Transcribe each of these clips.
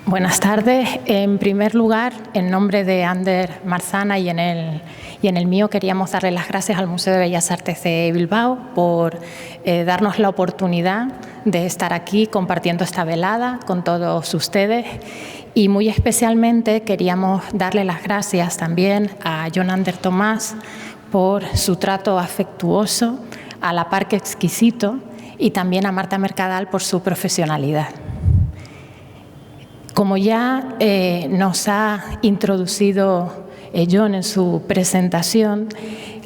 Buenas tardes. En primer lugar, en nombre de Ander Marzana y en el mío, queríamos darle las gracias al Museo de Bellas Artes de Bilbao por darnos la oportunidad de estar aquí compartiendo esta velada con todos ustedes. Y muy especialmente queríamos darle las gracias también a Jon Ander Tomàs por su trato afectuoso, a la par que exquisito, y también a Marta Mercadal por su profesionalidad. Como ya nos ha introducido Jon en su presentación,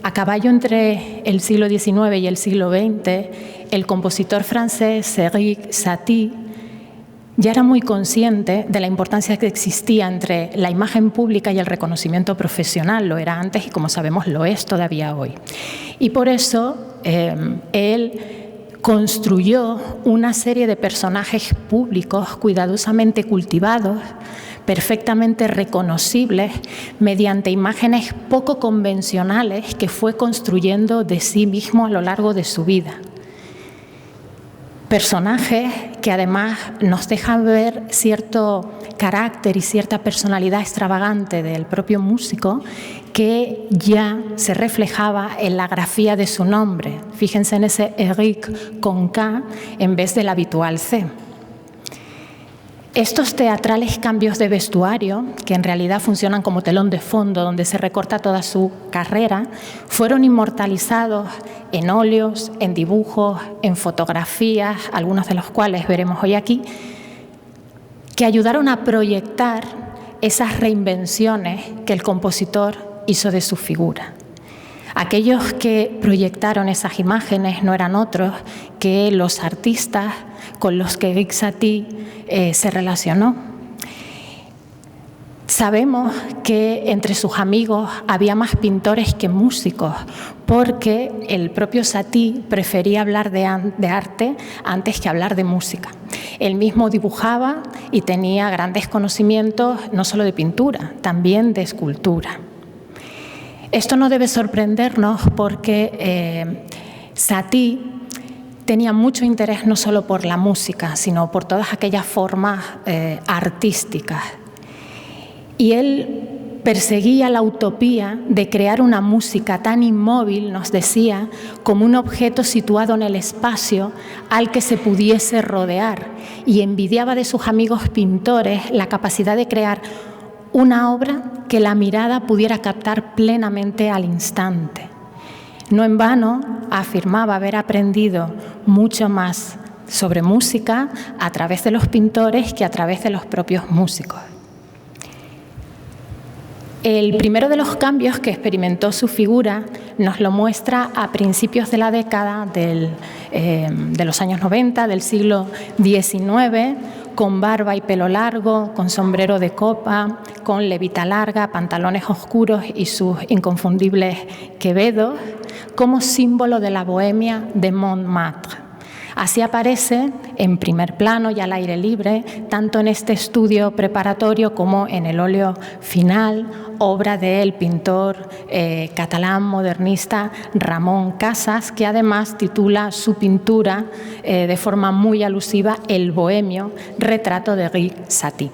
a caballo entre el siglo XIX y el siglo XX, el compositor francés Erik Satie ya era muy consciente de la importancia que existía entre la imagen pública y el reconocimiento profesional. Lo era antes y, como sabemos, lo es todavía hoy. Y por eso él construyó una serie de personajes públicos cuidadosamente cultivados, perfectamente reconocibles, mediante imágenes poco convencionales que fue construyendo de sí mismo a lo largo de su vida. Personajes que además nos dejan ver cierto carácter y cierta personalidad extravagante del propio músico que ya se reflejaba en la grafía de su nombre. Fíjense en ese Eric con K en vez del habitual C. Estos teatrales cambios de vestuario, que en realidad funcionan como telón de fondo donde se recorta toda su carrera, fueron inmortalizados en óleos, en dibujos, en fotografías, algunos de los cuales veremos hoy aquí, que ayudaron a proyectar esas reinvenciones que el compositor hizo de su figura. Aquellos que proyectaron esas imágenes no eran otros que los artistas con los que Erik Satie se relacionó. Sabemos que entre sus amigos había más pintores que músicos, porque el propio Satie prefería hablar de arte antes que hablar de música. Él mismo dibujaba y tenía grandes conocimientos no solo de pintura, también de escultura. Esto no debe sorprendernos porque Satie tenía mucho interés no solo por la música, sino por todas aquellas formas artísticas. Y él perseguía la utopía de crear una música tan inmóvil, nos decía, como un objeto situado en el espacio al que se pudiese rodear, y envidiaba de sus amigos pintores la capacidad de crear una obra que la mirada pudiera captar plenamente al instante. No en vano afirmaba haber aprendido mucho más sobre música a través de los pintores que a través de los propios músicos. El primero de los cambios que experimentó su figura nos lo muestra a principios de la década de los años 90, del siglo XIX, con barba y pelo largo, con sombrero de copa, con levita larga, pantalones oscuros y sus inconfundibles quevedos, como símbolo de la bohemia de Montmartre. Así aparece en primer plano y al aire libre, tanto en este estudio preparatorio como en el óleo final, obra del pintor catalán modernista Ramon Casas, que además titula su pintura de forma muy alusiva El bohemio, retrato de Erik Satie.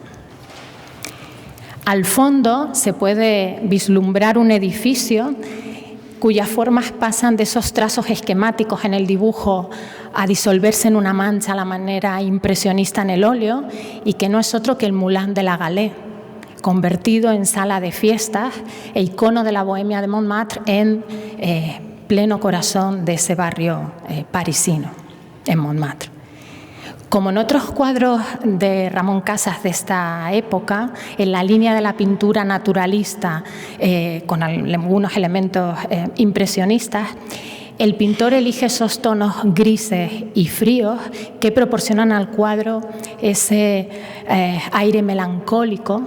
Al fondo se puede vislumbrar un edificio cuyas formas pasan de esos trazos esquemáticos en el dibujo a disolverse en una mancha a la manera impresionista en el óleo, y que no es otro que el Moulin de la Galette, convertido en sala de fiestas e icono de la bohemia de Montmartre en pleno corazón de ese barrio parisino, en Montmartre. Como en otros cuadros de Ramon Casas de esta época, en la línea de la pintura naturalista con algunos elementos impresionistas, el pintor elige esos tonos grises y fríos que proporcionan al cuadro ese aire melancólico.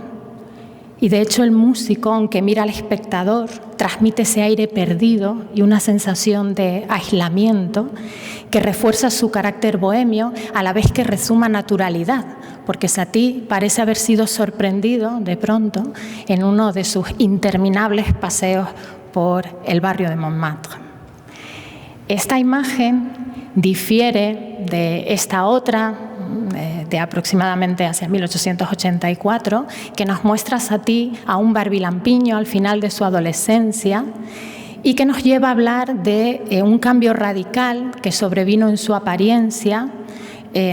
Y de hecho el músico, aunque mira al espectador, transmite ese aire perdido y una sensación de aislamiento que refuerza su carácter bohemio a la vez que rezuma naturalidad, porque Satie parece haber sido sorprendido de pronto en uno de sus interminables paseos por el barrio de Montmartre. Esta imagen difiere de esta otra de aproximadamente hacia 1884, que nos muestra a Satie a un barbilampiño al final de su adolescencia y que nos lleva a hablar de un cambio radical que sobrevino en su apariencia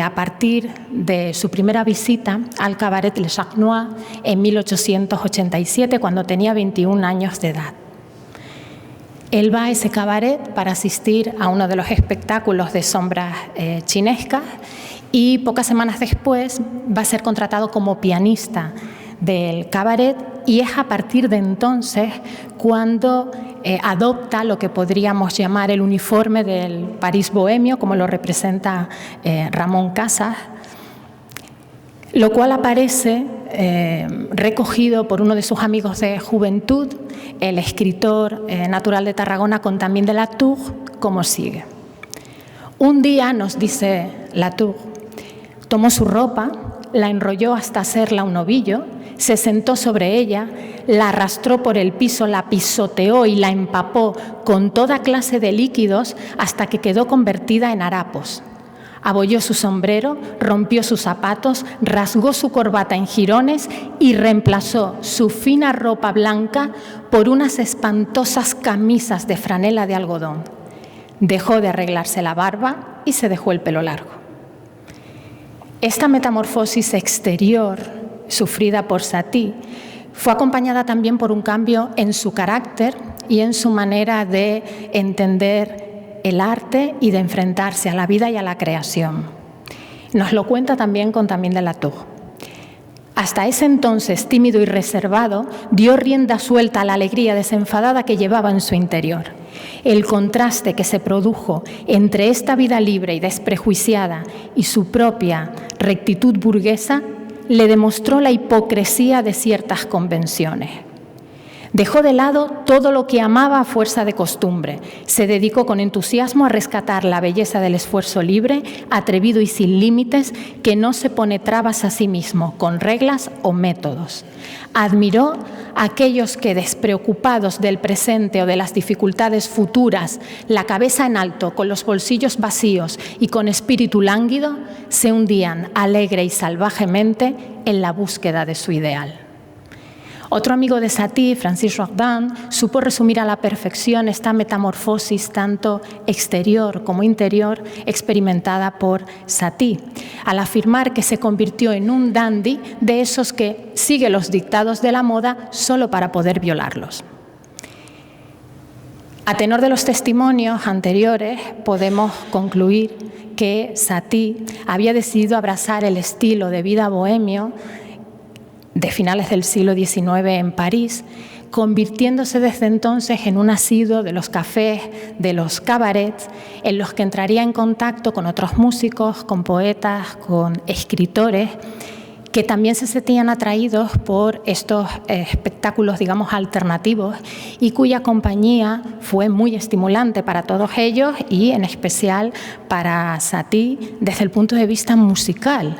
a partir de su primera visita al cabaret Le Chat Noir en 1887, cuando tenía 21 años de edad. Él va a ese cabaret para asistir a uno de los espectáculos de sombras chinescas y pocas semanas después va a ser contratado como pianista del cabaret, y es a partir de entonces cuando adopta lo que podríamos llamar el uniforme del París bohemio, como lo representa Ramón Casas, lo cual aparece recogido por uno de sus amigos de juventud, el escritor natural de Tarragona, Contamine de Latour, como sigue. Un día, nos dice Latour, tomó su ropa, la enrolló hasta hacerla un ovillo, se sentó sobre ella, la arrastró por el piso, la pisoteó y la empapó con toda clase de líquidos hasta que quedó convertida en harapos. Abolló su sombrero, rompió sus zapatos, rasgó su corbata en jirones y reemplazó su fina ropa blanca por unas espantosas camisas de franela de algodón. Dejó de arreglarse la barba y se dejó el pelo largo. Esta metamorfosis exterior, sufrida por Satie, fue acompañada también por un cambio en su carácter y en su manera de entender el arte y de enfrentarse a la vida y a la creación. Nos lo cuenta también Contamine de Latour. Hasta ese entonces, tímido y reservado, dio rienda suelta a la alegría desenfadada que llevaba en su interior. El contraste que se produjo entre esta vida libre y desprejuiciada y su propia rectitud burguesa le demostró la hipocresía de ciertas convenciones. Dejó de lado todo lo que amaba a fuerza de costumbre. Se dedicó con entusiasmo a rescatar la belleza del esfuerzo libre, atrevido y sin límites, que no se pone trabas a sí mismo, con reglas o métodos. Admiró a aquellos que, despreocupados del presente o de las dificultades futuras, la cabeza en alto, con los bolsillos vacíos y con espíritu lánguido, se hundían alegre y salvajemente en la búsqueda de su ideal. Otro amigo de Satie, Francis Jordan, supo resumir a la perfección esta metamorfosis tanto exterior como interior experimentada por Satie, al afirmar que se convirtió en un dandy de esos que sigue los dictados de la moda solo para poder violarlos. A tenor de los testimonios anteriores, podemos concluir que Satie había decidido abrazar el estilo de vida bohemio de finales del siglo XIX en París, convirtiéndose desde entonces en un asiduo de los cafés, de los cabarets, en los que entraría en contacto con otros músicos, con poetas, con escritores, que también se sentían atraídos por estos espectáculos, digamos, alternativos, y cuya compañía fue muy estimulante para todos ellos y en especial para Satie desde el punto de vista musical.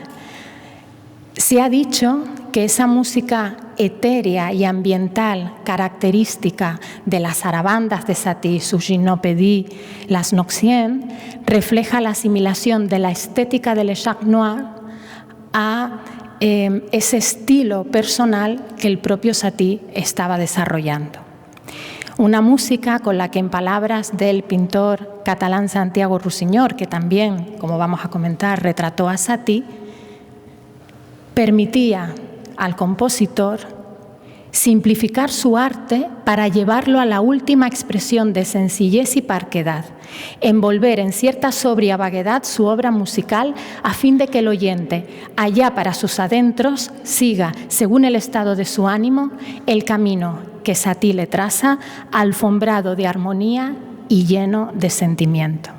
Se ha dicho que esa música etérea y ambiental característica de las zarabandas de Satie, sus gymnopédies, las Noxiennes, refleja la asimilación de la estética de Le Chat Noir a ese estilo personal que el propio Satie estaba desarrollando. Una música con la que, en palabras del pintor catalán Santiago Rusiñol, que también, como vamos a comentar, retrató a Satie, permitía al compositor simplificar su arte para llevarlo a la última expresión de sencillez y parquedad, envolver en cierta sobria vaguedad su obra musical a fin de que el oyente, allá para sus adentros, siga, según el estado de su ánimo, el camino que Satie le traza, alfombrado de armonía y lleno de sentimiento.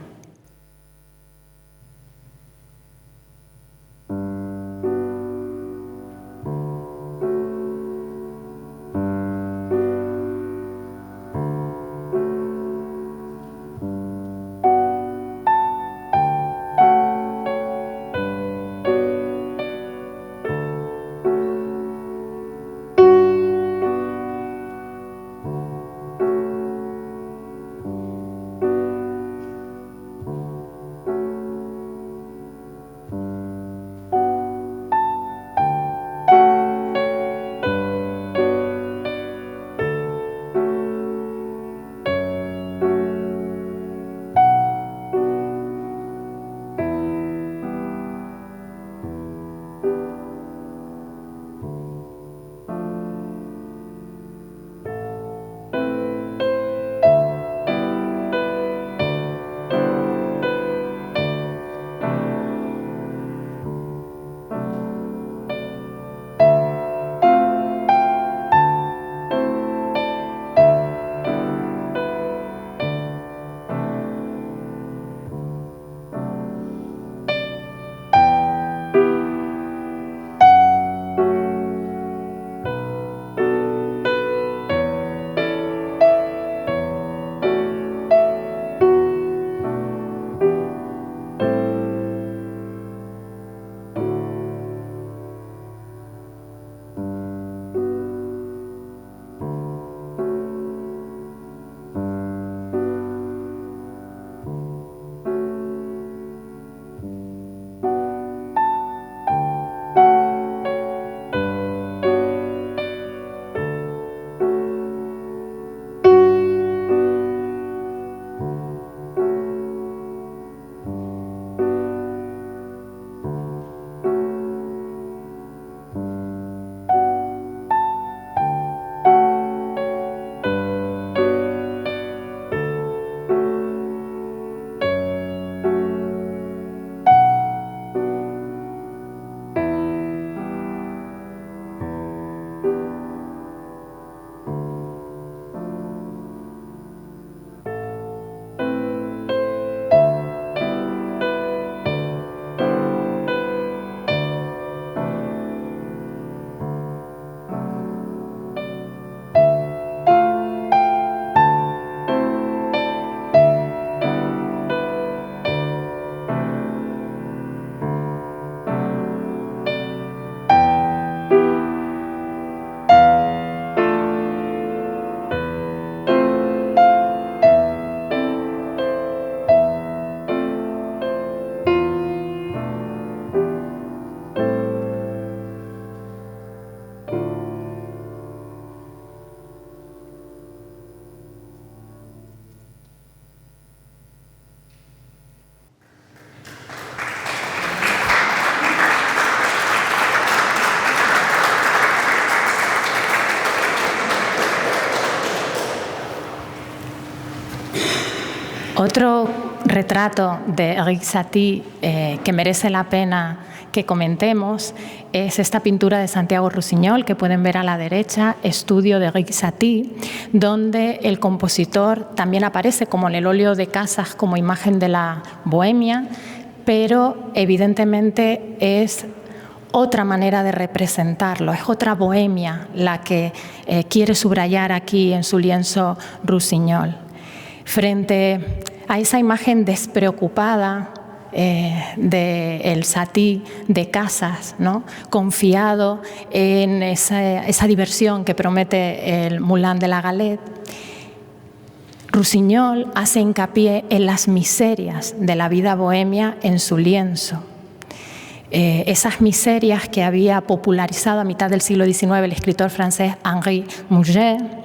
Otro retrato de Erik Satie que merece la pena que comentemos es esta pintura de Santiago Rusiñol, que pueden ver a la derecha, Estudio de Erik Satie, donde el compositor también aparece como en el óleo de Casas como imagen de la bohemia, pero evidentemente es otra manera de representarlo, es otra bohemia la que quiere subrayar aquí en su lienzo Rusiñol. Frente a esa imagen despreocupada del Satie de Casas, ¿no?, confiado en esa diversión que promete el Moulin de la Galette, Rusiñol hace hincapié en las miserias de la vida bohemia en su lienzo. Esas miserias que había popularizado a mitad del siglo XIX el escritor francés Henri Murger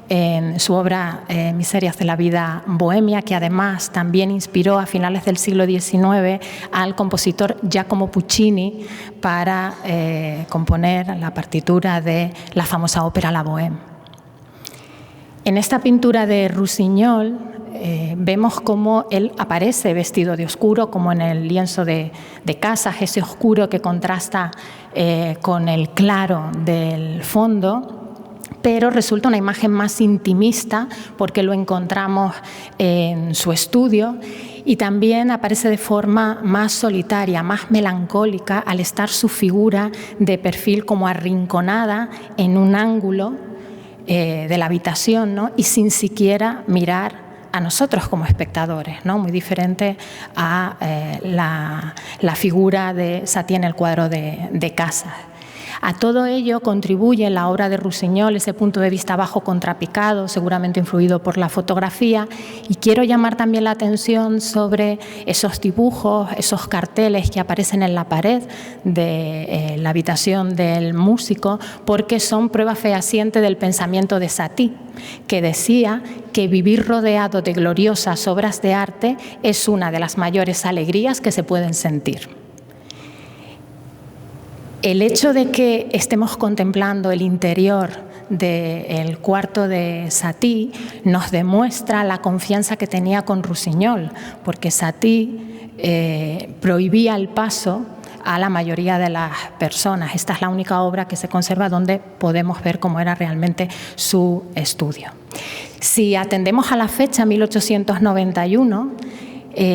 en su obra Miserias de la vida bohemia, que además también inspiró a finales del siglo XIX al compositor Giacomo Puccini para componer la partitura de la famosa ópera La Bohème. En esta pintura de Rusiñol vemos cómo él aparece vestido de oscuro, como en el lienzo de Casas, ese oscuro que contrasta con el claro del fondo, pero resulta una imagen más intimista porque lo encontramos en su estudio y también aparece de forma más solitaria, más melancólica, al estar su figura de perfil como arrinconada en un ángulo de la habitación, ¿no?, y sin siquiera mirar a nosotros como espectadores, ¿no?, muy diferente a la figura de Satie en el cuadro de Casas. A todo ello contribuye la obra de Rusiñol, ese punto de vista bajo contrapicado, seguramente influido por la fotografía, y quiero llamar también la atención sobre esos dibujos, esos carteles que aparecen en la pared de la habitación del músico, porque son prueba fehaciente del pensamiento de Satie, que decía que vivir rodeado de gloriosas obras de arte es una de las mayores alegrías que se pueden sentir. El hecho de que estemos contemplando el interior del cuarto de Satie nos demuestra la confianza que tenía con Rusiñol, porque Satie prohibía el paso a la mayoría de las personas. Esta es la única obra que se conserva donde podemos ver cómo era realmente su estudio. Si atendemos a la fecha 1891,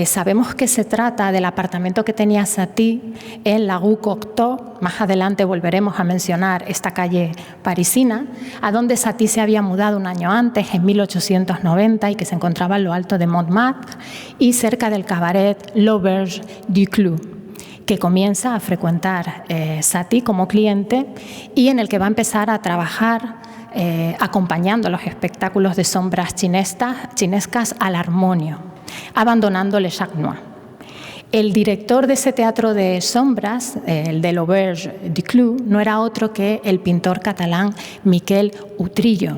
sabemos que se trata del apartamento que tenía Satie en la Rue Cocteau. Más adelante volveremos a mencionar esta calle parisina, a donde Satie se había mudado un año antes, en 1890, y que se encontraba en lo alto de Montmartre y cerca del cabaret L'Auberge du Clou, que comienza a frecuentar Satie como cliente y en el que va a empezar a trabajar acompañando los espectáculos de sombras chinescas al armonio, abandonando Le Chat Noir. El director de ese teatro de sombras, el de l'Auberge du Clou, no era otro que el pintor catalán Miquel Utrillo,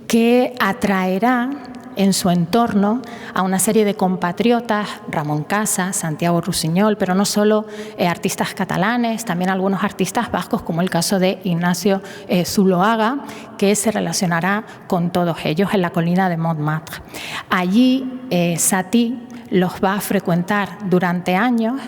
que atraerá en su entorno a una serie de compatriotas, Ramón Casas, Santiago Rusiñol, pero no solo artistas catalanes, también algunos artistas vascos, como el caso de Ignacio Zuloaga, que se relacionará con todos ellos en la colina de Montmartre. Allí Satie los va a frecuentar durante años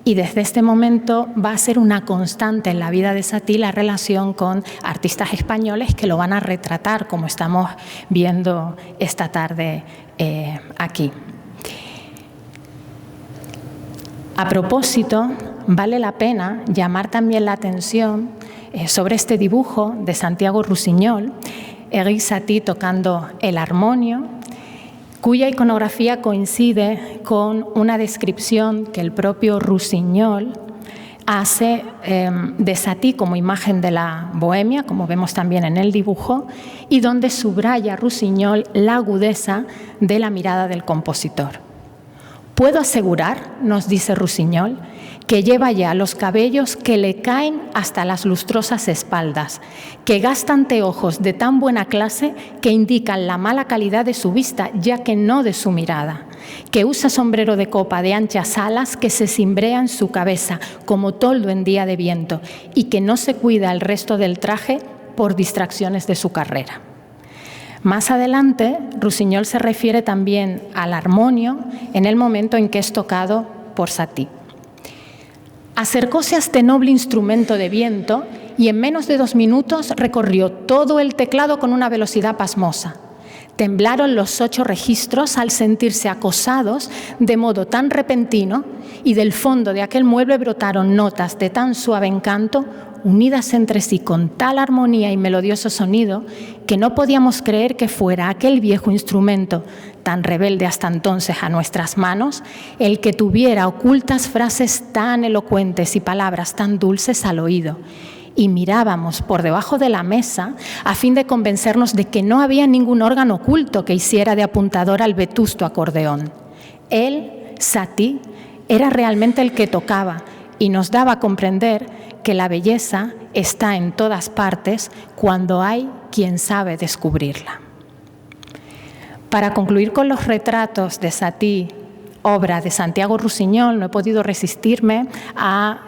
y desde este momento va a ser una constante en la vida de Satie la relación con artistas españoles que lo van a retratar, como estamos viendo esta tarde aquí. A propósito, vale la pena llamar también la atención sobre este dibujo de Santiago Rusiñol, Erik Satie tocando el armonio, cuya iconografía coincide con una descripción que el propio Rusiñol hace de Satie como imagen de la bohemia, como vemos también en el dibujo, y donde subraya Rusiñol la agudeza de la mirada del compositor. Puedo asegurar, nos dice Rusiñol, que lleva ya los cabellos que le caen hasta las lustrosas espaldas, que gasta anteojos de tan buena clase que indican la mala calidad de su vista, ya que no de su mirada, que usa sombrero de copa de anchas alas que se cimbrea en su cabeza como toldo en día de viento y que no se cuida el resto del traje por distracciones de su carrera. Más adelante, Rusiñol se refiere también al armonio en el momento en que es tocado por Satie. Acercóse a este noble instrumento de viento y en menos de 2 minutos recorrió todo el teclado con una velocidad pasmosa. Temblaron los 8 registros al sentirse acosados de modo tan repentino y del fondo de aquel mueble brotaron notas de tan suave encanto, unidas entre sí con tal armonía y melodioso sonido, que no podíamos creer que fuera aquel viejo instrumento, tan rebelde hasta entonces a nuestras manos, el que tuviera ocultas frases tan elocuentes y palabras tan dulces al oído. Y mirábamos por debajo de la mesa a fin de convencernos de que no había ningún órgano oculto que hiciera de apuntador al vetusto acordeón. Él, Satie, era realmente el que tocaba y nos daba a comprender que la belleza está en todas partes cuando hay quien sabe descubrirla. Para concluir con los retratos de Satie, obra de Santiago Rusiñol, no he podido resistirme a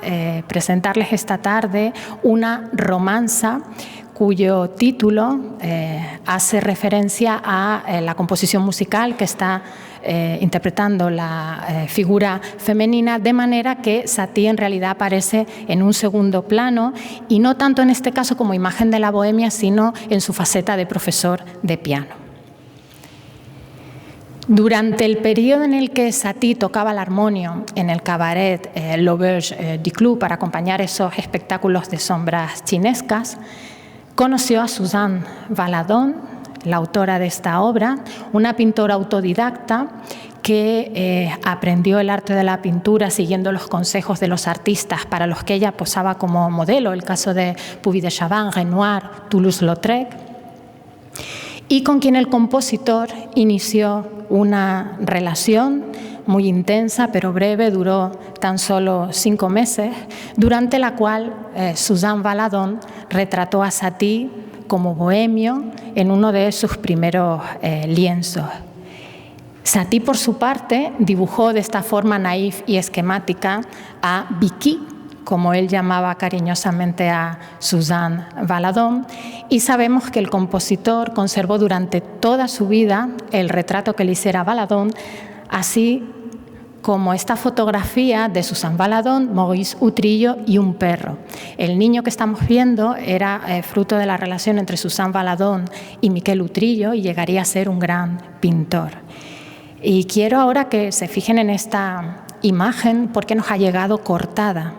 presentarles esta tarde una romanza cuyo título hace referencia a la composición musical que está interpretando la figura femenina, de manera que Satie en realidad aparece en un segundo plano y no tanto en este caso como imagen de la bohemia, sino en su faceta de profesor de piano. Durante el periodo en el que Satie tocaba el armonio en el cabaret L'Auberge du Clou para acompañar esos espectáculos de sombras chinescas, conoció a Suzanne Valadon, la autora de esta obra, una pintora autodidacta que aprendió el arte de la pintura siguiendo los consejos de los artistas para los que ella posaba como modelo, el caso de Puvis de Chavannes, Renoir, Toulouse-Lautrec, y con quien el compositor inició una relación muy intensa pero breve, duró tan solo 5 meses, durante la cual Suzanne Valadon retrató a Satie como bohemio en uno de sus primeros lienzos. Satie, por su parte, dibujó de esta forma naif y esquemática a Vicky, como él llamaba cariñosamente a Suzanne Valadon, y sabemos que el compositor conservó durante toda su vida el retrato que le hiciera Valadon, así como esta fotografía de Suzanne Valadon, Maurice Utrillo y un perro. El niño que estamos viendo era fruto de la relación entre Suzanne Valadon y Miquel Utrillo y llegaría a ser un gran pintor. Y quiero ahora que se fijen en esta imagen porque nos ha llegado cortada.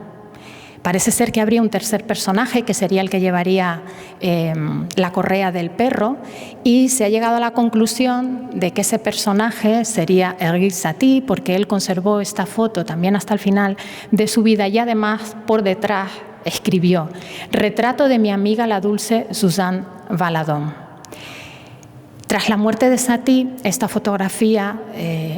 Parece ser que habría un tercer personaje que sería el que llevaría la correa del perro y se ha llegado a la conclusión de que ese personaje sería Henri Satie porque él conservó esta foto también hasta el final de su vida y además por detrás escribió «Retrato de mi amiga la dulce Suzanne Valadon». Tras la muerte de Satie, esta fotografía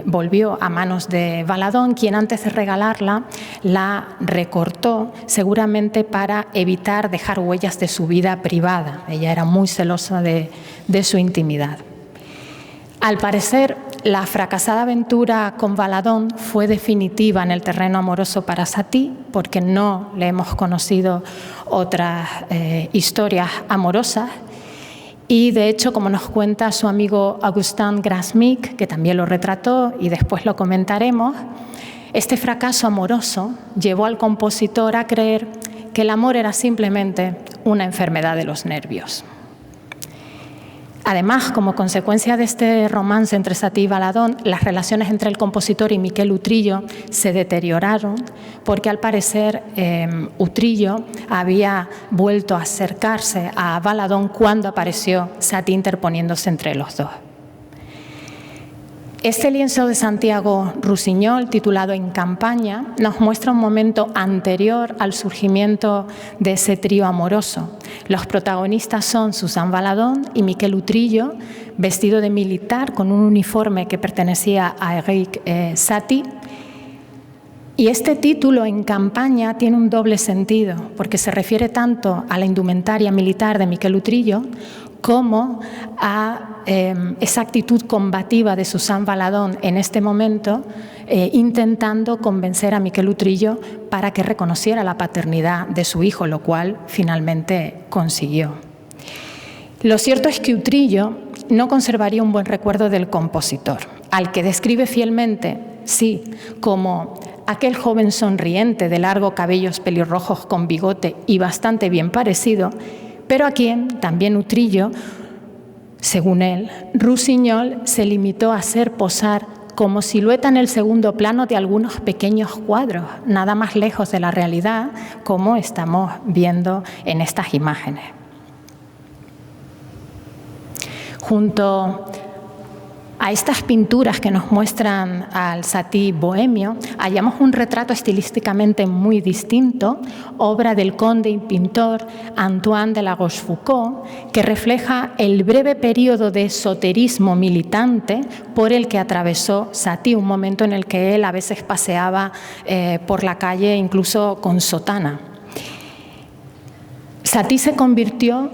volvió a manos de Valadon, quien antes de regalarla la recortó seguramente para evitar dejar huellas de su vida privada. Ella era muy celosa de su intimidad. Al parecer, la fracasada aventura con Valadon fue definitiva en el terreno amoroso para Satie, porque no le hemos conocido otras historias amorosas. Y de hecho, como nos cuenta su amigo Augustin Grasmick, que también lo retrató y después lo comentaremos, este fracaso amoroso llevó al compositor a creer que el amor era simplemente una enfermedad de los nervios. Además, como consecuencia de este romance entre Satie y Valadon, las relaciones entre el compositor y Miquel Utrillo se deterioraron porque al parecer Utrillo había vuelto a acercarse a Valadon cuando apareció Satie interponiéndose entre los dos. Este lienzo de Santiago Rusiñol, titulado En campaña, nos muestra un momento anterior al surgimiento de ese trío amoroso. Los protagonistas son Suzanne Valadon y Miquel Utrillo, vestido de militar con un uniforme que pertenecía a Henri Satie. Y este título, En campaña, tiene un doble sentido, porque se refiere tanto a la indumentaria militar de Miquel Utrillo como a esa actitud combativa de Suzanne Valadon en este momento, intentando convencer a Miquel Utrillo para que reconociera la paternidad de su hijo, lo cual finalmente consiguió. Lo cierto es que Utrillo no conservaría un buen recuerdo del compositor, al que describe fielmente, sí, como aquel joven sonriente de largos cabellos pelirrojos con bigote y bastante bien parecido, pero a quien, también Utrillo, según él, Rusiñol se limitó a hacer posar como silueta en el segundo plano de algunos pequeños cuadros, nada más lejos de la realidad, como estamos viendo en estas imágenes. Junto a estas pinturas que nos muestran al Satie bohemio, hallamos un retrato estilísticamente muy distinto, obra del conde y pintor Antoine de la Rochefoucauld, que refleja el breve periodo de esoterismo militante por el que atravesó Satie, un momento en el que él a veces paseaba por la calle incluso con sotana. Satie se convirtió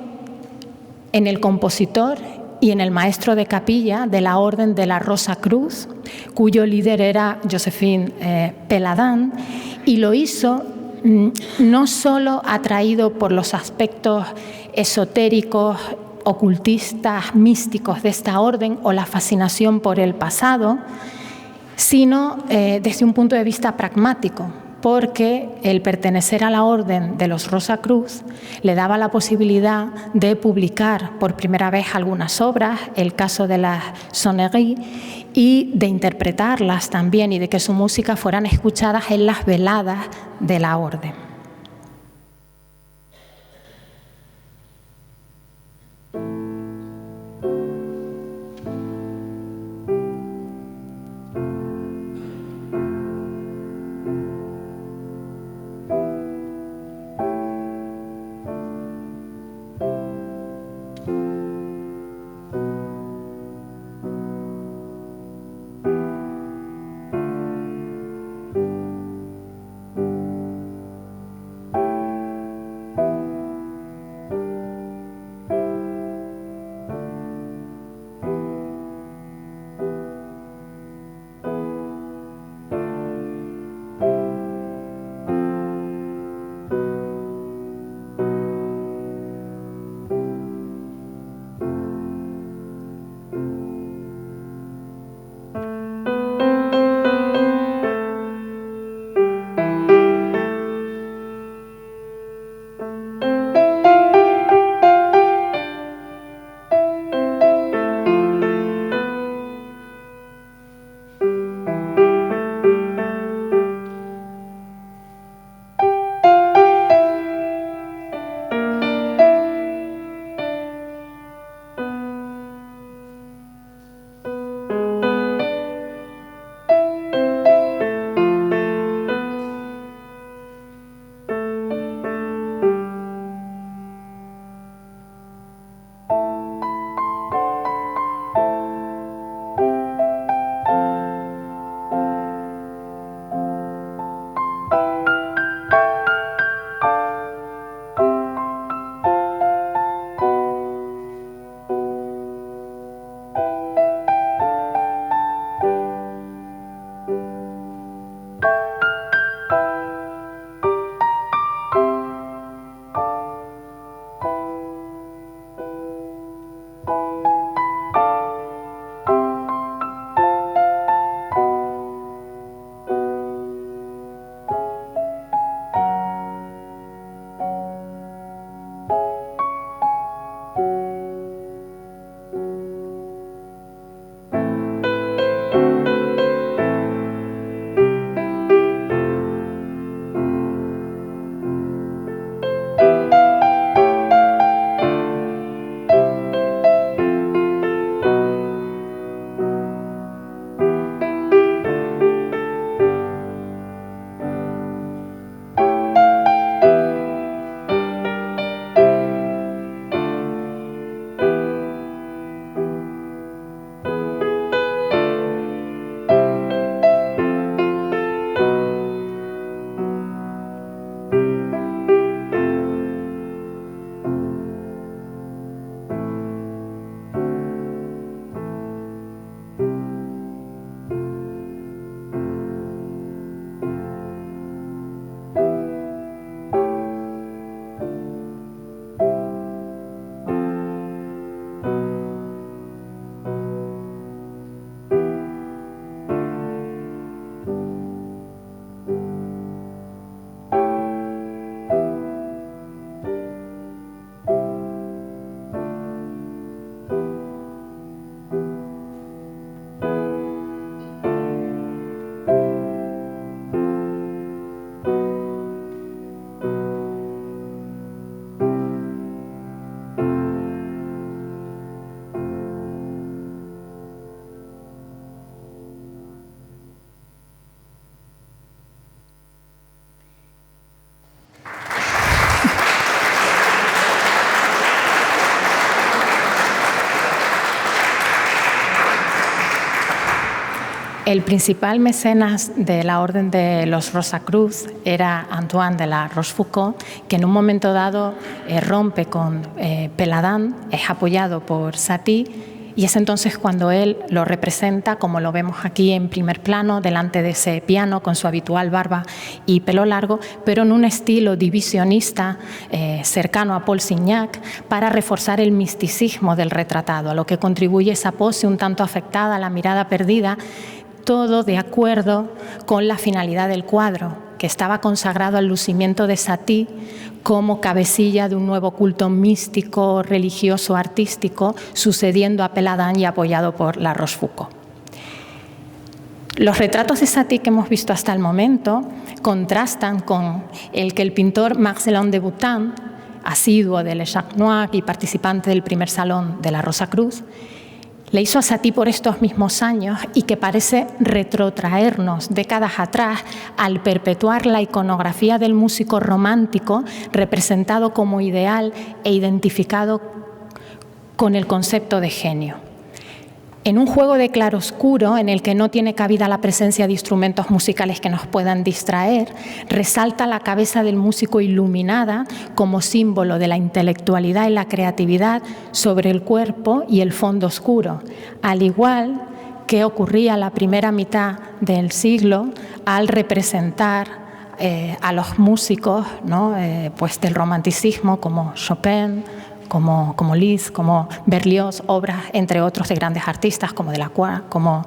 en el compositor y en el maestro de capilla de la Orden de la Rosa Cruz, cuyo líder era Josephine Peladan, y lo hizo no solo atraído por los aspectos esotéricos, ocultistas, místicos de esta orden o la fascinación por el pasado, sino desde un punto de vista pragmático, porque el pertenecer a la Orden de los Rosa Cruz le daba la posibilidad de publicar por primera vez algunas obras, el caso de las Sonneries, y de interpretarlas también y de que su música fueran escuchadas en las veladas de la Orden. El principal mecenas de la Orden de los Rosacruz era Antoine de la Rochefoucauld, que en un momento dado rompe con Péladan, es apoyado por Satie, y es entonces cuando él lo representa, como lo vemos aquí en primer plano, delante de ese piano con su habitual barba y pelo largo, pero en un estilo divisionista cercano a Paul Signac, para reforzar el misticismo del retratado, a lo que contribuye esa pose un tanto afectada, la mirada perdida, todo de acuerdo con la finalidad del cuadro, que estaba consagrado al lucimiento de Satie como cabecilla de un nuevo culto místico, religioso, artístico, sucediendo a Péladan y apoyado por la Rochefoucauld. Los retratos de Satie que hemos visto hasta el momento contrastan con el que el pintor Marcellin de Botton, asiduo de Le Chat Noir y participante del primer salón de la Rosacruz, le hizo a Satie por estos mismos años y que parece retrotraernos décadas atrás al perpetuar la iconografía del músico romántico representado como ideal e identificado con el concepto de genio. En un juego de claroscuro en el que no tiene cabida la presencia de instrumentos musicales que nos puedan distraer, resalta la cabeza del músico iluminada como símbolo de la intelectualidad y la creatividad sobre el cuerpo y el fondo oscuro, al igual que ocurría en la primera mitad del siglo al representar a los músicos, ¿no? Pues del romanticismo como Chopin, como Liszt, como Berlioz, obras, entre otros, de grandes artistas como Delacroix, como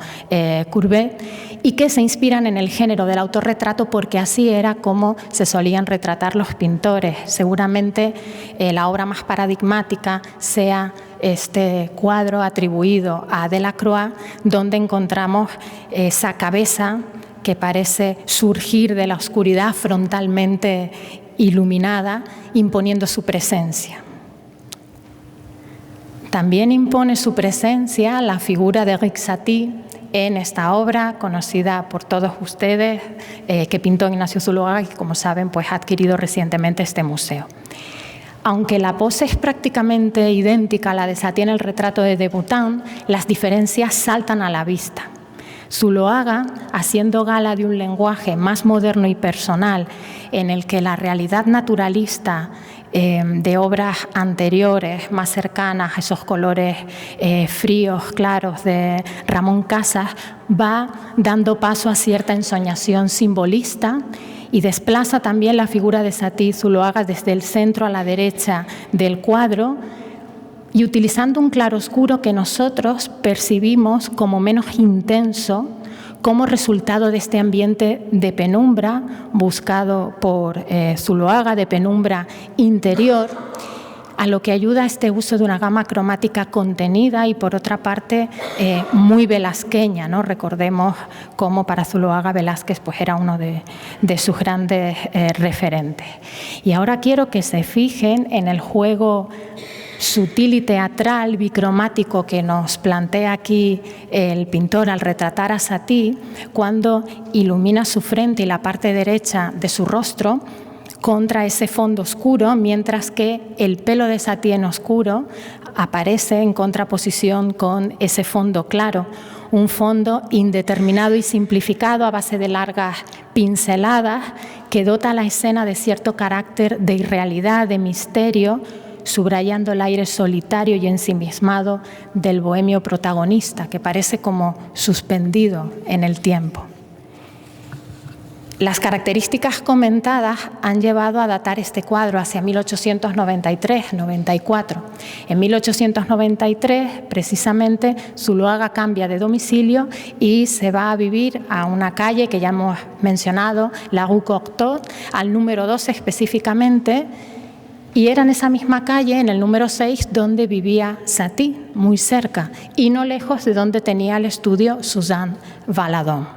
Courbet, y que se inspiran en el género del autorretrato porque así era como se solían retratar los pintores. Seguramente la obra más paradigmática sea este cuadro atribuido a Delacroix, donde encontramos esa cabeza que parece surgir de la oscuridad frontalmente iluminada, imponiendo su presencia. También impone su presencia la figura de Erik Satie en esta obra conocida por todos ustedes, que pintó Ignacio Zuloaga y, como saben, pues ha adquirido recientemente este museo. Aunque la pose es prácticamente idéntica a la de Satie en el retrato de Botton, las diferencias saltan a la vista. Zuloaga, haciendo gala de un lenguaje más moderno y personal, en el que la realidad naturalista de obras anteriores, más cercanas a esos colores fríos, claros de Ramón Casas, va dando paso a cierta ensoñación simbolista y desplaza también la figura de Satie Zuloaga desde el centro a la derecha del cuadro, y utilizando un claroscuro que nosotros percibimos como menos intenso, como resultado de este ambiente de penumbra buscado por Zuloaga, de penumbra interior, a lo que ayuda este uso de una gama cromática contenida y, por otra parte, muy velasqueña, ¿no? Recordemos cómo para Zuloaga Velázquez pues, era uno de sus grandes referentes. Y ahora quiero que se fijen en el juego sutil y teatral, bicromático, que nos plantea aquí el pintor al retratar a Satie, cuando ilumina su frente y la parte derecha de su rostro contra ese fondo oscuro, mientras que el pelo de Satie en oscuro aparece en contraposición con ese fondo claro, un fondo indeterminado y simplificado a base de largas pinceladas que dota a la escena de cierto carácter de irrealidad, de misterio, subrayando el aire solitario y ensimismado del bohemio protagonista, que parece como suspendido en el tiempo. Las características comentadas han llevado a datar este cuadro hacia 1893-94. En 1893, precisamente, Zuloaga cambia de domicilio y se va a vivir a una calle que ya hemos mencionado, la Rue Cocteau, al número 12 específicamente, y era en esa misma calle, en el número 6, donde vivía Satie, muy cerca, y no lejos de donde tenía el estudio Suzanne Valadon.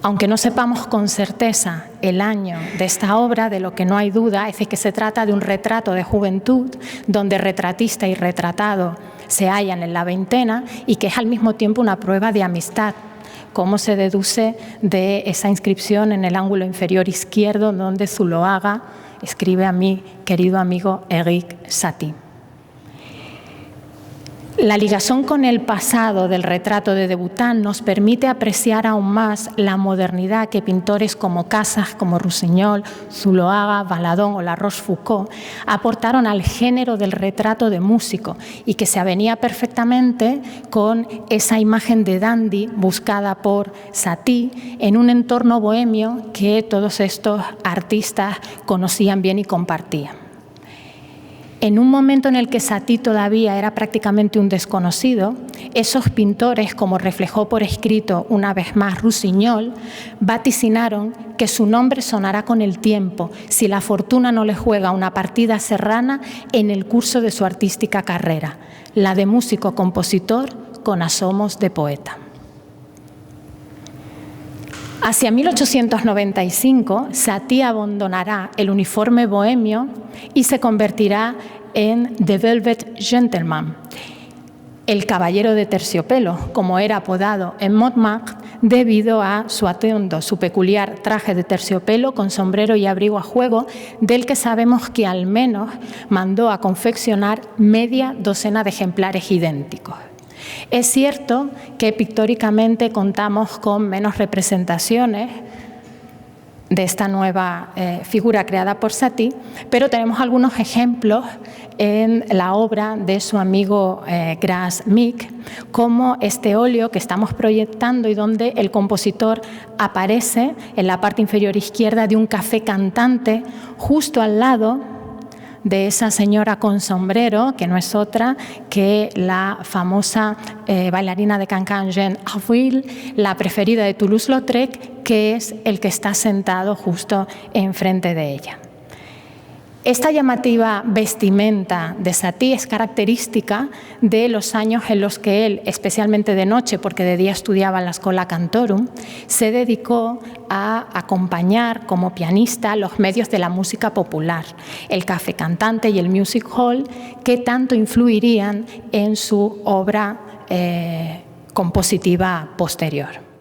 Aunque no sepamos con certeza el año de esta obra, de lo que no hay duda es de que se trata de un retrato de juventud, donde retratista y retratado se hallan en la veintena y que es al mismo tiempo una prueba de amistad, como se deduce de esa inscripción en el ángulo inferior izquierdo, donde Zuloaga escribe a mi querido amigo Erik Satie. La ligación con el pasado del retrato de Debután nos permite apreciar aún más la modernidad que pintores como Casas, como Rossinyol, Zuloaga, Valadón o La Rochefoucauld aportaron al género del retrato de músico y que se avenía perfectamente con esa imagen de dandy buscada por Satie en un entorno bohemio que todos estos artistas conocían bien y compartían. En un momento en el que Satie todavía era prácticamente un desconocido, esos pintores, como reflejó por escrito una vez más Rossinyol, vaticinaron que su nombre sonará con el tiempo si la fortuna no le juega una partida serrana en el curso de su artística carrera, la de músico-compositor con asomos de poeta. Hacia 1895, Satie abandonará el uniforme bohemio y se convertirá en The Velvet Gentleman, el caballero de terciopelo, como era apodado en Montmartre debido a su atuendo, su peculiar traje de terciopelo con sombrero y abrigo a juego, del que sabemos que al menos mandó a confeccionar media docena de ejemplares idénticos. Es cierto que pictóricamente contamos con menos representaciones de esta nueva figura creada por Satie, pero tenemos algunos ejemplos en la obra de su amigo Gras Mick, como este óleo que estamos proyectando y donde el compositor aparece en la parte inferior izquierda de un café cantante justo al lado de esa señora con sombrero, que no es otra que la famosa bailarina de Cancan, Jeanne Avril, la preferida de Toulouse-Lautrec, que es el que está sentado justo enfrente de ella. Esta llamativa vestimenta de Satie es característica de los años en los que él, especialmente de noche, porque de día estudiaba en la Schola Cantorum, se dedicó a acompañar como pianista los medios de la música popular, el café cantante y el music hall, que tanto influirían en su obra compositiva posterior.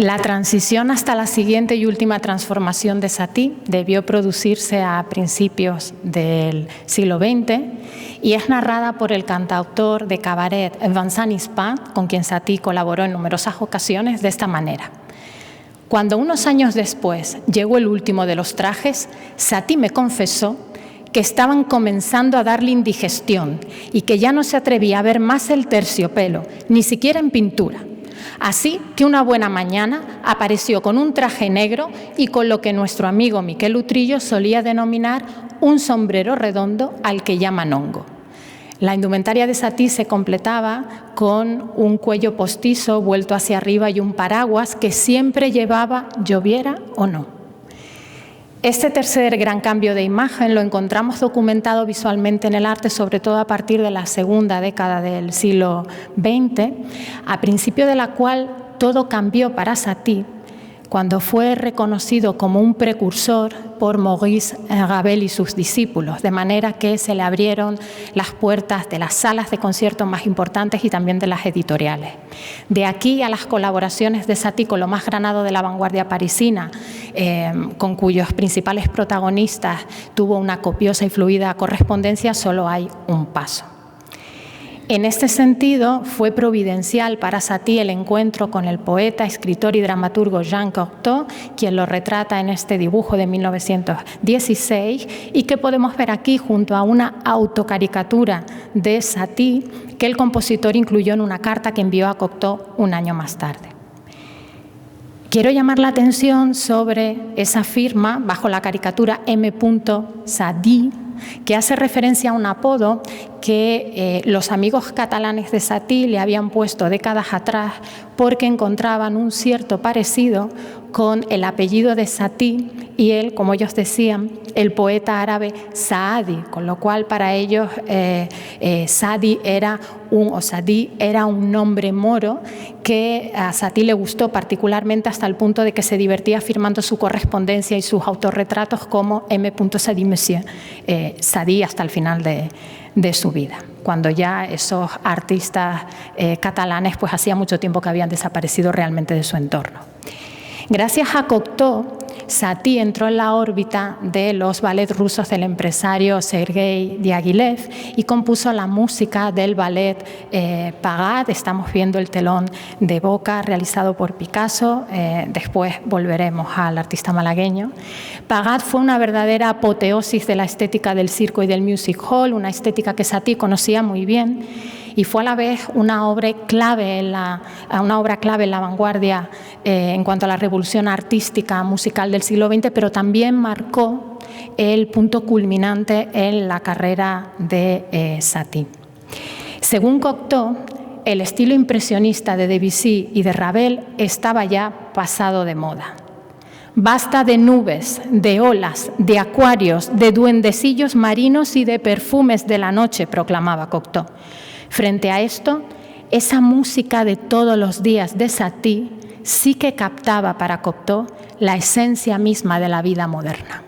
La transición hasta la siguiente y última transformación de Satie debió producirse a principios del siglo XX y es narrada por el cantautor de cabaret Vincent Nispin, con quien Satie colaboró en numerosas ocasiones, de esta manera. Cuando unos años después llegó el último de los trajes, Satie me confesó que estaban comenzando a darle indigestión y que ya no se atrevía a ver más el terciopelo, ni siquiera en pintura. Así que una buena mañana apareció con un traje negro y con lo que nuestro amigo Miquel Utrillo solía denominar un sombrero redondo al que llaman hongo. La indumentaria de Satie se completaba con un cuello postizo vuelto hacia arriba y un paraguas que siempre llevaba, lloviera o no. Este tercer gran cambio de imagen lo encontramos documentado visualmente en el arte, sobre todo a partir de la segunda década del siglo XX, a principio de la cual todo cambió para Satie cuando fue reconocido como un precursor por Maurice Ravel y sus discípulos, de manera que se le abrieron las puertas de las salas de conciertos más importantes y también de las editoriales. De aquí a las colaboraciones de Satie con lo más granado de la vanguardia parisina, con cuyos principales protagonistas tuvo una copiosa y fluida correspondencia, solo hay un paso. En este sentido, fue providencial para Satie el encuentro con el poeta, escritor y dramaturgo Jean Cocteau, quien lo retrata en este dibujo de 1916 y que podemos ver aquí junto a una autocaricatura de Satie que el compositor incluyó en una carta que envió a Cocteau un año más tarde. Quiero llamar la atención sobre esa firma bajo la caricatura M. Satie, que hace referencia a un apodo que los amigos catalanes de Satie le habían puesto décadas atrás porque encontraban un cierto parecido con el apellido de Satie y él, como ellos decían, el poeta árabe Saadi, con lo cual para ellos Saadi era un nombre moro que a Satie le gustó particularmente hasta el punto de que se divertía firmando su correspondencia y sus autorretratos como M. Satie Monsieur, Satie hasta el final de su vida, cuando ya esos artistas catalanes pues hacía mucho tiempo que habían desaparecido realmente de su entorno. Gracias a Cocteau, Satie entró en la órbita de los ballets rusos del empresario Sergei Diaghilev y compuso la música del ballet Pagad. Estamos viendo el telón de Boca realizado por Picasso. Después volveremos al artista malagueño. Pagad fue una verdadera apoteosis de la estética del circo y del music hall, una estética que Satie conocía muy bien y fue a la vez una obra clave en la vanguardia en cuanto a la revolución artística musical del siglo XX, pero también marcó el punto culminante en la carrera de Satie. Según Cocteau, el estilo impresionista de Debussy y de Ravel estaba ya pasado de moda. Basta de nubes, de olas, de acuarios, de duendecillos marinos y de perfumes de la noche, proclamaba Cocteau. Frente a esto, esa música de todos los días de Satie sí que captaba para Cocteau la esencia misma de la vida moderna.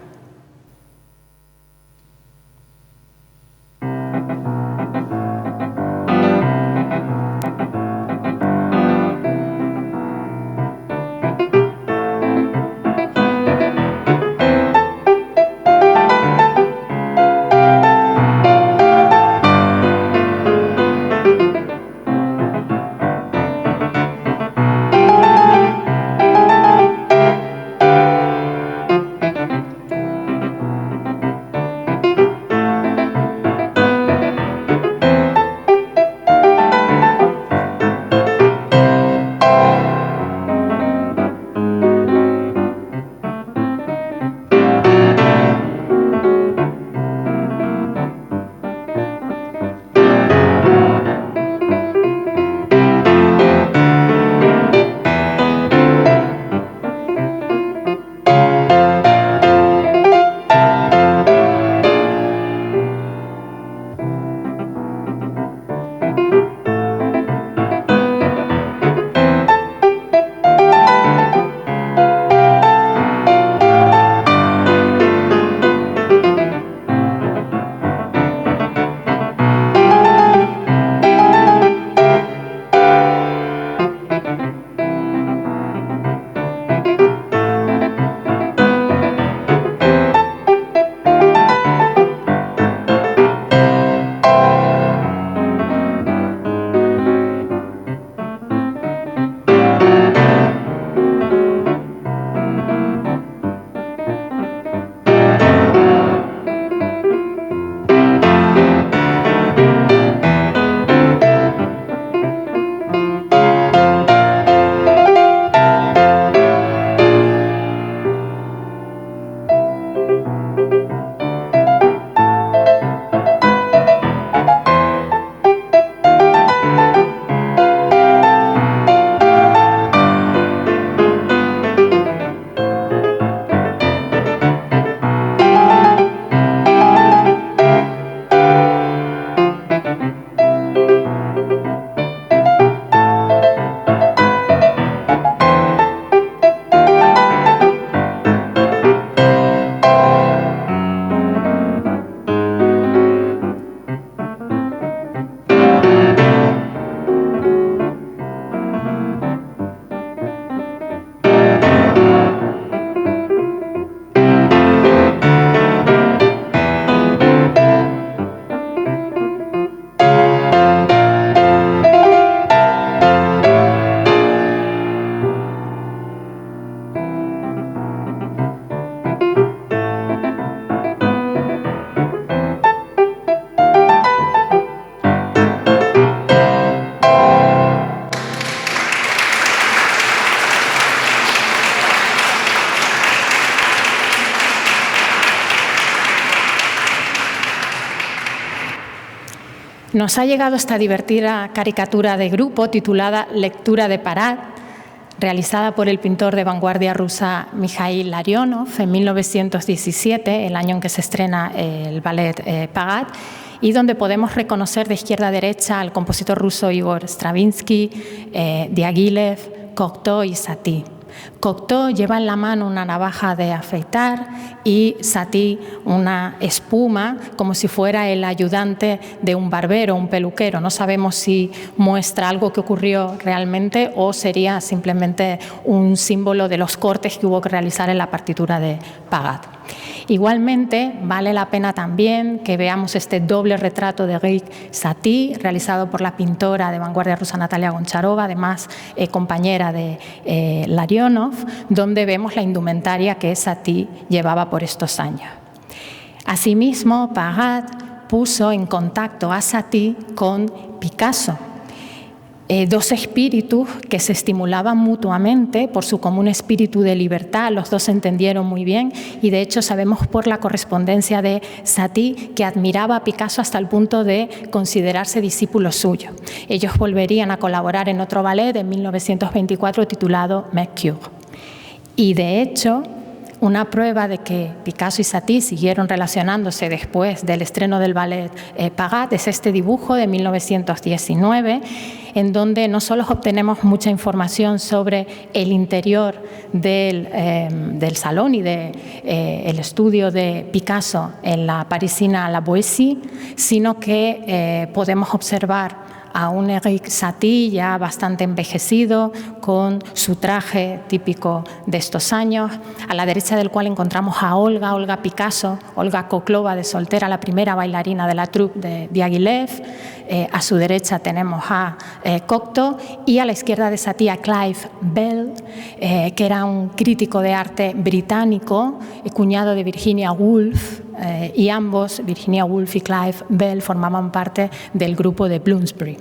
Nos ha llegado esta divertida caricatura de grupo titulada Lectura de Parad, realizada por el pintor de vanguardia rusa Mikhail Larionov en 1917, el año en que se estrena el ballet Parad, y donde podemos reconocer de izquierda a derecha al compositor ruso Igor Stravinsky, Diaghilev, Cocteau y Satie. Cocteau lleva en la mano una navaja de afeitar y Satie una espuma, como si fuera el ayudante de un barbero, un peluquero. No sabemos si muestra algo que ocurrió realmente o sería simplemente un símbolo de los cortes que hubo que realizar en la partitura de Pagat. Igualmente, vale la pena también que veamos este doble retrato de Erik Satie, realizado por la pintora de vanguardia rusa Natalia Goncharova, además compañera de Larionov, donde vemos la indumentaria que Satie llevaba por estos años. Asimismo, Pagat puso en contacto a Satie con Picasso, dos espíritus que se estimulaban mutuamente por su común espíritu de libertad. Los dos se entendieron muy bien y de hecho sabemos por la correspondencia de Satie que admiraba a Picasso hasta el punto de considerarse discípulo suyo. Ellos volverían a colaborar en otro ballet en 1924 titulado Mercure. Y de hecho, una prueba de que Picasso y Satie siguieron relacionándose después del estreno del ballet Pagat es este dibujo de 1919, en donde no solo obtenemos mucha información sobre el interior del salón y del estudio de Picasso en la parisina La Boétie, sino que podemos observar a un Erik Satie ya bastante envejecido, con su traje típico de estos años, a la derecha del cual encontramos a Olga Picasso, Olga Koklova de soltera, la primera bailarina de la troupe de Diaghilev. A su derecha tenemos a Cocteau y a la izquierda de Satie a Clive Bell, que era un crítico de arte británico, cuñado de Virginia Woolf, y ambos, Virginia Woolf y Clive Bell, formaban parte del grupo de Bloomsbury.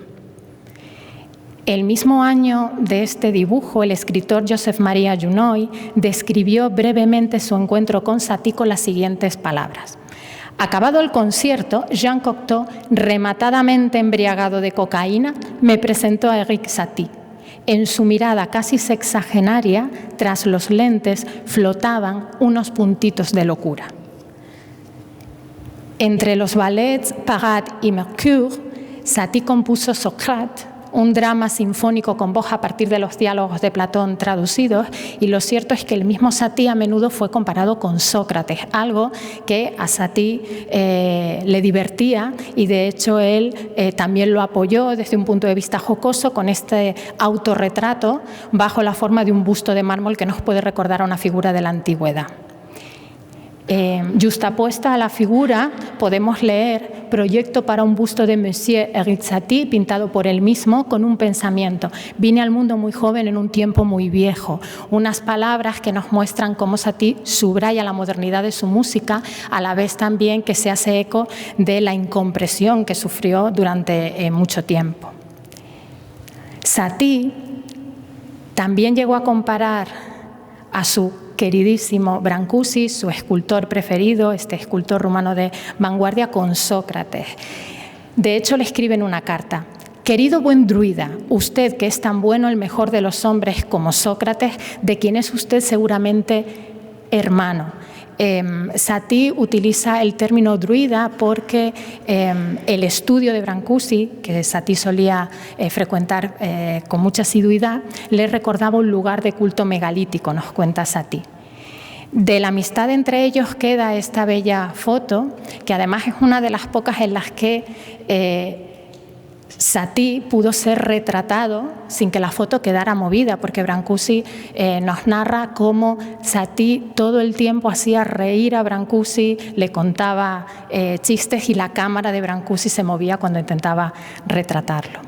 El mismo año de este dibujo, el escritor Joseph Maria Junoy describió brevemente su encuentro con Satie con las siguientes palabras. Acabado el concierto, Jean Cocteau, rematadamente embriagado de cocaína, me presentó a Erik Satie. En su mirada casi sexagenaria, tras los lentes, flotaban unos puntitos de locura. Entre los ballets Pagat y Mercure, Satie compuso Sócrates, un drama sinfónico con voz a partir de los diálogos de Platón traducidos, y lo cierto es que el mismo Satie a menudo fue comparado con Sócrates, algo que a Satie le divertía y de hecho él también lo apoyó desde un punto de vista jocoso con este autorretrato bajo la forma de un busto de mármol que nos puede recordar a una figura de la antigüedad. Justapuesta a la figura podemos leer proyecto para un busto de Monsieur Erik Satie pintado por él mismo con un pensamiento. Vine al mundo muy joven en un tiempo muy viejo. Unas palabras que nos muestran cómo Satie subraya la modernidad de su música, a la vez también que se hace eco de la incompresión que sufrió durante mucho tiempo. Satie también llegó a comparar a su queridísimo Brancusi, su escultor preferido, este escultor rumano de vanguardia, con Sócrates. De hecho, le escribe en una carta: querido buen druida, usted que es tan bueno, el mejor de los hombres como Sócrates, de quien es usted seguramente hermano. Satie utiliza el término druida porque el estudio de Brancusi, que Satie solía frecuentar con mucha asiduidad, le recordaba un lugar de culto megalítico, nos cuenta Satie. De la amistad entre ellos queda esta bella foto, que además es una de las pocas en las que Satie pudo ser retratado sin que la foto quedara movida, porque Brancusi nos narra cómo Satie todo el tiempo hacía reír a Brancusi, le contaba chistes y la cámara de Brancusi se movía cuando intentaba retratarlo.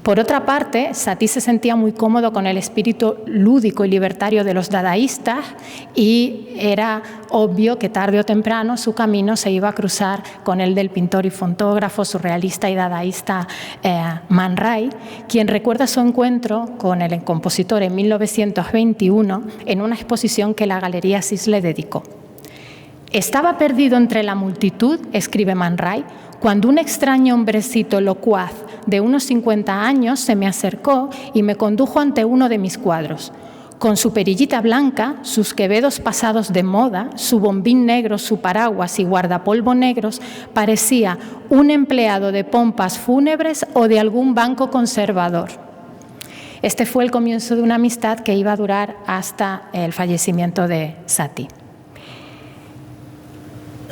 Por otra parte, Satie se sentía muy cómodo con el espíritu lúdico y libertario de los dadaístas y era obvio que tarde o temprano su camino se iba a cruzar con el del pintor y fotógrafo surrealista y dadaísta Man Ray, quien recuerda su encuentro con el compositor en 1921 en una exposición que la Galería Asís le dedicó. Estaba perdido entre la multitud, escribe Man Ray, cuando un extraño hombrecito locuaz de unos 50 años se me acercó y me condujo ante uno de mis cuadros. Con su perillita blanca, sus quevedos pasados de moda, su bombín negro, su paraguas y guardapolvo negros, parecía un empleado de pompas fúnebres o de algún banco conservador. Este fue el comienzo de una amistad que iba a durar hasta el fallecimiento de Satie.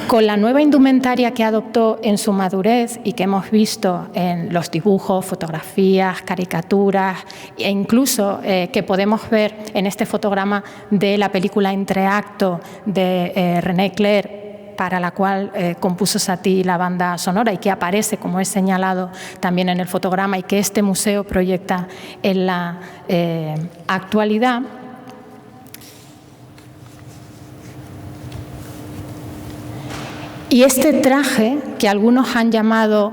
Con la nueva indumentaria que adoptó en su madurez y que hemos visto en los dibujos, fotografías, caricaturas e incluso que podemos ver en este fotograma de la película Entreacto de René Clair, para la cual compuso Satie la banda sonora y que aparece, como he señalado también en el fotograma, y que este museo proyecta en la actualidad. Y este traje, que algunos han llamado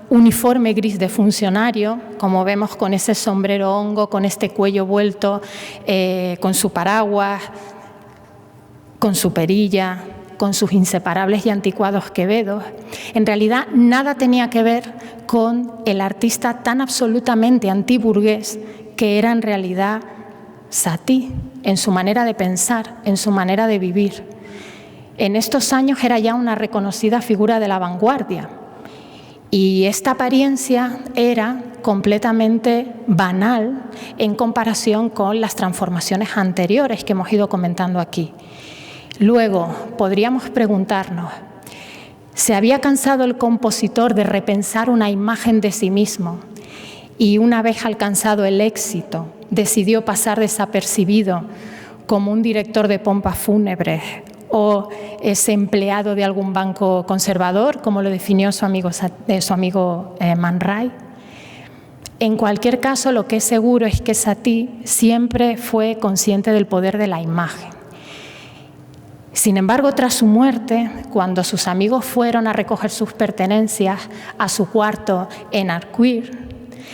uniforme gris de funcionario, como vemos con ese sombrero hongo, con este cuello vuelto, con su paraguas, con su perilla, con sus inseparables y anticuados quevedos, en realidad nada tenía que ver con el artista tan absolutamente antiburgués que era en realidad Satie, en su manera de pensar, en su manera de vivir. En estos años era ya una reconocida figura de la vanguardia y esta apariencia era completamente banal en comparación con las transformaciones anteriores que hemos ido comentando aquí. Luego, podríamos preguntarnos, ¿se había cansado el compositor de repensar una imagen de sí mismo y una vez alcanzado el éxito decidió pasar desapercibido como un director de pompas fúnebres o ese empleado de algún banco conservador, como lo definió su amigo Man Ray? En cualquier caso, lo que es seguro es que Satie siempre fue consciente del poder de la imagen. Sin embargo, tras su muerte, cuando sus amigos fueron a recoger sus pertenencias a su cuarto en Arcueil,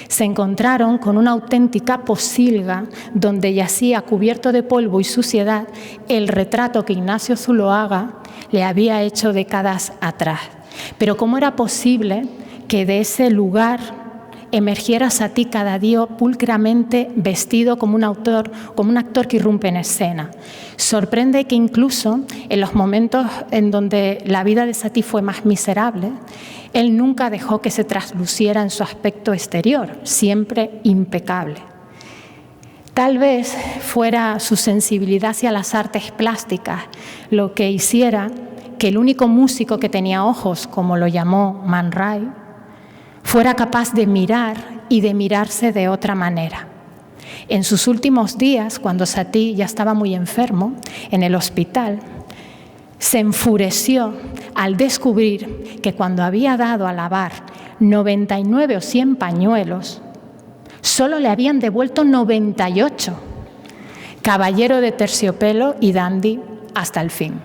se encontraron con una auténtica posilga donde yacía cubierto de polvo y suciedad el retrato que Ignacio Zuloaga le había hecho décadas atrás. Pero ¿cómo era posible que de ese lugar emergiera Satie cada día pulcramente vestido como un actor que irrumpe en escena? Sorprende que incluso en los momentos en donde la vida de Satie fue más miserable, él nunca dejó que se trasluciera en su aspecto exterior, siempre impecable. Tal vez fuera su sensibilidad hacia las artes plásticas lo que hiciera que el único músico que tenía ojos, como lo llamó Man Ray, fuera capaz de mirar y de mirarse de otra manera. En sus últimos días, cuando Satie ya estaba muy enfermo en el hospital, se enfureció al descubrir que cuando había dado a lavar 99 o 100 pañuelos, solo le habían devuelto 98. Caballero de terciopelo y dandy hasta el fin.